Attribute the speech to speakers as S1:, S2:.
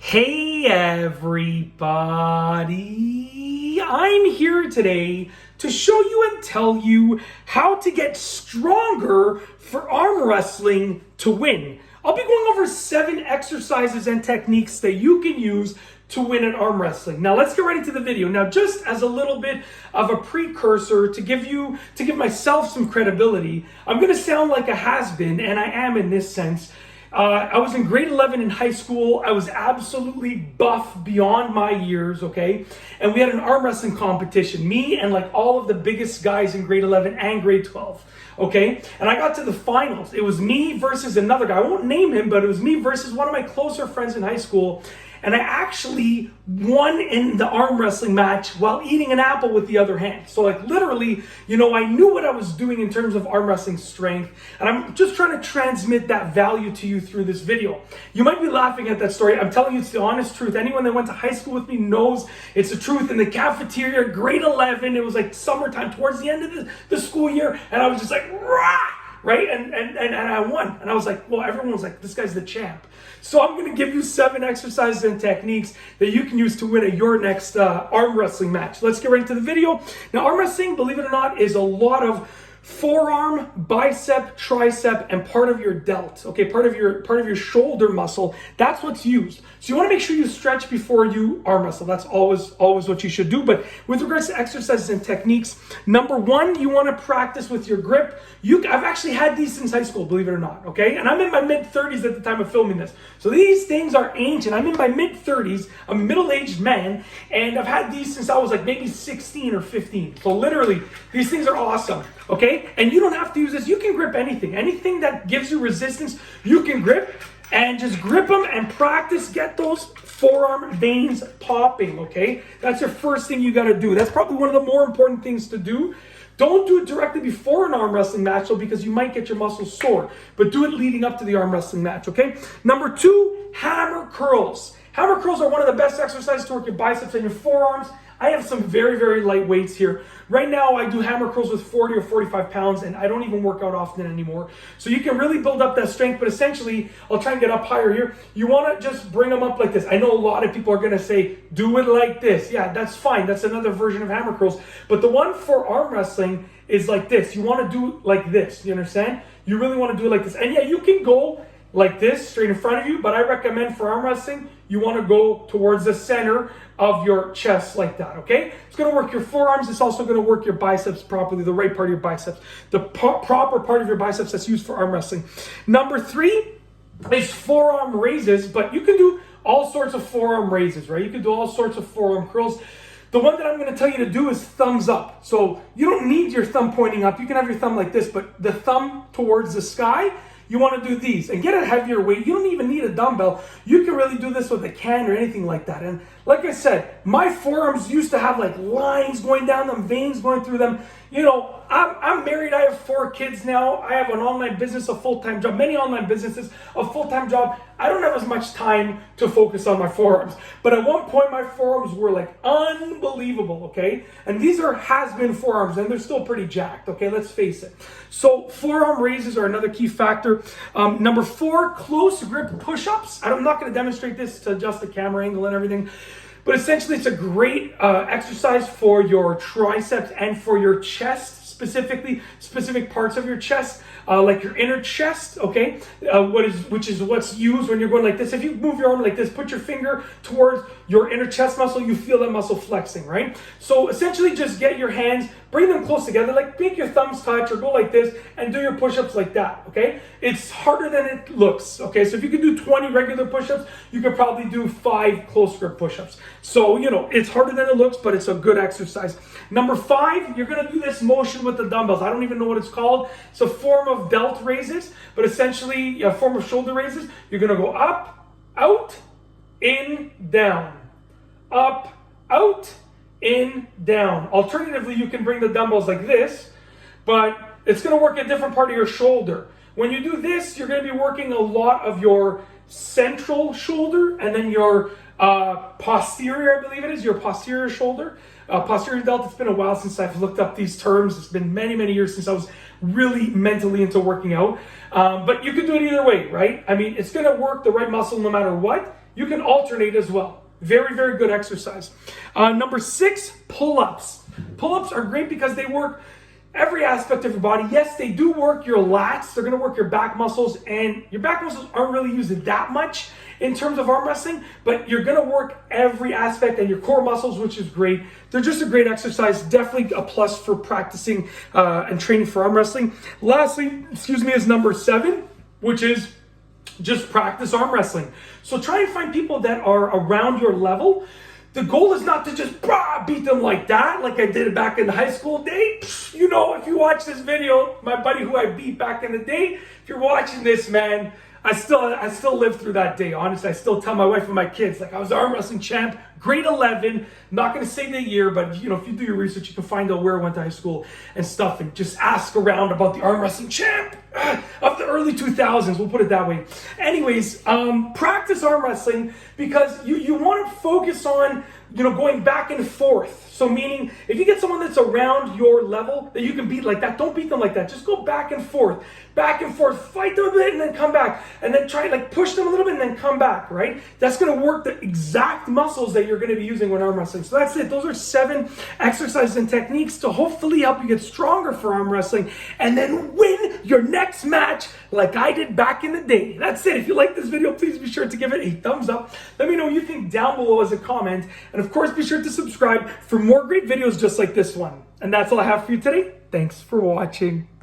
S1: Hey everybody, I'm here today to show you and tell you how to get stronger for arm wrestling to win. I'll be going over 7 exercises and techniques that you can use to win at arm wrestling. Now let's get right into the video. Now just as a little bit of a precursor to give myself some credibility, I'm gonna sound like a has-been, and I am in this sense. I was in grade 11 in high school. I was absolutely buff beyond my years, okay? And we had an arm wrestling competition, me and like all of the biggest guys in grade 11 and grade 12, okay? And I got to the finals. It was me versus another guy. I won't name him, but it was me versus one of my closer friends in high school. And I actually won in the arm wrestling match while eating an apple with the other hand. So like literally, I knew what I was doing in terms of arm wrestling strength. And I'm just trying to transmit that value to you through this video. You might be laughing at that story. I'm telling you, it's the honest truth. Anyone that went to high school with me knows it's the truth. In the cafeteria, grade 11, it was like summertime towards the end of the school year. And I was just like, rah! Right? And I won. And I was like, well, everyone was like, this guy's the champ. So I'm going to give you 7 exercises and techniques that you can use to win at your next arm wrestling match. Let's get right into the video. Now, arm wrestling, believe it or not, is a lot of forearm, bicep, tricep, and part of your delt. Okay, part of your shoulder muscle. That's what's used. So you want to make sure you stretch before you arm wrestle. That's always what you should do. But with regards to exercises and techniques, number 1, you want to practice with your grip. I've actually had these since high school, believe it or not. Okay, and I'm in my mid-30s at the time of filming this. So these things are ancient. I'm in my mid-30s. I'm a middle-aged man, and I've had these since I was like maybe 16 or 15. So literally, these things are awesome. Okay, and you don't have to use this. You can grip anything that gives you resistance. You can grip and just grip them and practice. Get those forearm veins popping. Okay, that's your first thing you got to do. That's probably one of the more important things to do. Don't do it directly before an arm wrestling match though, because you might get your muscles sore, but do it leading up to the arm wrestling match. Okay, number 2, hammer curls. Hammer curls are one of the best exercises to work your biceps and your forearms. I have some very, very light weights here. Right now, I do hammer curls with 40 or 45 pounds, and I don't even work out often anymore. So you can really build up that strength, but essentially, I'll try and get up higher here. You want to just bring them up like this. I know a lot of people are going to say, do it like this. Yeah, that's fine. That's another version of hammer curls. But the one for arm wrestling is like this. You want to do it like this. You understand? You really want to do it like this. And yeah, you can go like this, straight in front of you, but I recommend for arm wrestling, you want to go towards the center of your chest like that, okay? It's going to work your forearms. It's also going to work your biceps properly, the right part of your biceps, the proper part of your biceps that's used for arm wrestling. Number 3 is forearm raises, but you can do all sorts of forearm raises, right? You can do all sorts of forearm curls. The one that I'm going to tell you to do is thumbs up. So you don't need your thumb pointing up. You can have your thumb like this, but the thumb towards the sky. You want to do these and get a heavier weight. You don't even need a dumbbell. You can really do this with a can or anything like that. And like I said, my forearms used to have like lines going down them, veins going through them. I'm married. I have 4 kids now. I have an online business, a full-time job, many online businesses, a full-time job. I don't have as much time to focus on my forearms. But at one point, my forearms were like unbelievable, okay? And these are has-been forearms, and they're still pretty jacked, okay? Let's face it. So forearm raises are another key factor. Number 4, close grip push-ups. I'm not going to demonstrate this to adjust the camera angle and everything. But essentially, it's a great exercise for your triceps and for your chest, specific parts of your chest, like your inner chest, okay? Which is what's used when you're going like this. If you move your arm like this, put your finger towards your inner chest muscle, you feel that muscle flexing, right? So essentially, just get your hands, bring them close together, like make your thumbs touch or go like this and do your push-ups like that, okay? It's harder than it looks, okay? So if you can do 20 regular push-ups, you could probably do 5 close grip push-ups. So, it's harder than it looks, but it's a good exercise. Number 5, you're going to do this motion with the dumbbells. I don't even know what it's called. It's a form of delt raises, but essentially a form of shoulder raises. You're going to go up, out, in, down. Up, out, in, down. Alternatively, you can bring the dumbbells like this, but it's going to work a different part of your shoulder. When you do this, you're going to be working a lot of your central shoulder and then your posterior, I believe it is, your posterior shoulder. Posterior delt, it's been a while since I've looked up these terms. It's been many, many years since I was really mentally into working out. But you can do it either way, right? I mean, it's going to work the right muscle no matter what. You can alternate as well. Very, very good exercise. Number 6, pull-ups. Pull-ups are great because they work every aspect of your body. Yes, they do work your lats. They're going to work your back muscles, and your back muscles aren't really used that much in terms of arm wrestling, but you're going to work every aspect and your core muscles, which is great. They're just a great exercise. Definitely a plus for practicing and training for arm wrestling. Lastly, is number 7, which is just practice arm wrestling. So try and find people that are around your level. The goal is not to just beat them like that, like I did back in the high school day. You know, if you watch this video, my buddy who I beat back in the day, if you're watching this, man, I still live through that day. Honestly, I still tell my wife and my kids, like, I was arm wrestling champ, grade 11. Not going to say the year, but you know, if you do your research, you can find out where I went to high school and stuff, and just ask around about the arm wrestling champ of the early 2000s. We'll put it that way. Anyways, practice arm wrestling because you want to focus on, you know, going back and forth. So meaning, if you get someone that's around your level that you can beat like that, don't beat them like that. Just go back and forth, fight them a bit and then come back. And then try like push them a little bit and then come back, right? That's going to work the exact muscles that you're going to be using when arm wrestling. So that's it. Those are 7 exercises and techniques to hopefully help you get stronger for arm wrestling and then win your next match like I did back in the day. That's it. If you like this video, please be sure to give it a thumbs up. Let me know what you think down below as a comment. And of course, be sure to subscribe for more great videos just like this one. And that's all I have for you today. Thanks for watching.